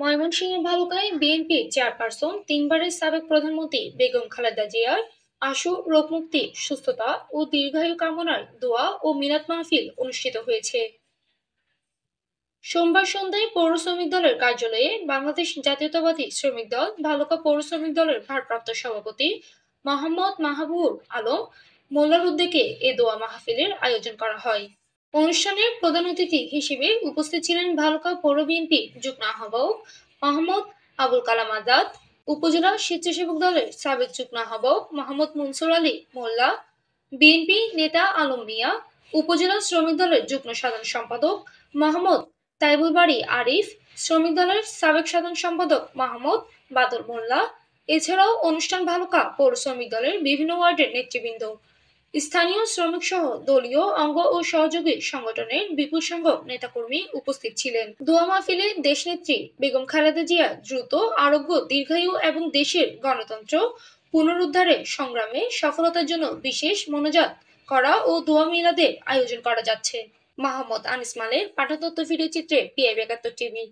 ময়মনসিংহের ভালুকায় BNP chairperson 3 বারের সাবেক প্রধানমন্ত্রী বেগম খালেদা জিয়ার আশু রোগমুক্তি, সুস্থতা ও দীর্ঘায়ু কামনার দোয়া ও মিলাদ মাহফিল অনুষ্ঠিত হয়েছে। সোমবার সন্ধ্যায় পৌর শ্রমিক দলের কার্যালয়ে বাংলাদেশ জাতীয়তাবাদী শ্রমিক দল ভালুকা পৌর শ্রমিক দলের ভারপ্রাপ্ত সভাপতি মোহাম্মদ মাহবুবুর আলম মোল্লার উদ্যোগে এ দোয়া মাহফিলের আয়োজন করা হয়। অনুষ্ঠানে প্রধান অতিথি হিসেবে উপস্থিত ছিলেন ভালুকা পৌর বিএনপি যুগ্ম আহ্বায়ক মোহাম্মদ আবুল কালাম আজাদ, উপজেলা স্বেচ্ছাসেবক দলের সাবেক যুগ্ম আহ্বায়ক মোহাম্মদ মনসুর আলী মোল্লা, বিএনপি নেতা আলম মিয়া, উপজেলা শ্রমিক দলের যুগ্ম সাধারণ সম্পাদক মোহাম্মদ তাইবুল বাড়ি আরিফ, শ্রমিক দলের সাবেক সাধারণ সম্পাদক মোহাম্মদ বাদল মোল্লা, এছাড়াও অনুষ্ঠান ভালুকা পৌর শ্রমিক দলের বিভিন্ন ওয়ার্ডের নেতৃবৃন্দ, স্থানীয় শ্রমিক সহ দলীয় অঙ্গ ও সহযোগী সংগঠনের বিপুল সংখ্যক নেতাকর্মী উপস্থিত ছিলেন। দোয়া মাহফিলে দেশনেত্রী বেগম খালেদা জিয়া দ্রুত আরোগ্য, দীর্ঘায়ু এবং দেশের গণতন্ত্র পুনরুদ্ধারে সংগ্রামে সফলতার জন্য বিশেষ মোনাজাত করা ও দোয়া মিলাদের আয়োজন করা যাচ্ছে। মোহাম্মদ আনিস মালের পাঠতথ্য ভিডিও চিত্রে PIB ৭১ টিভি।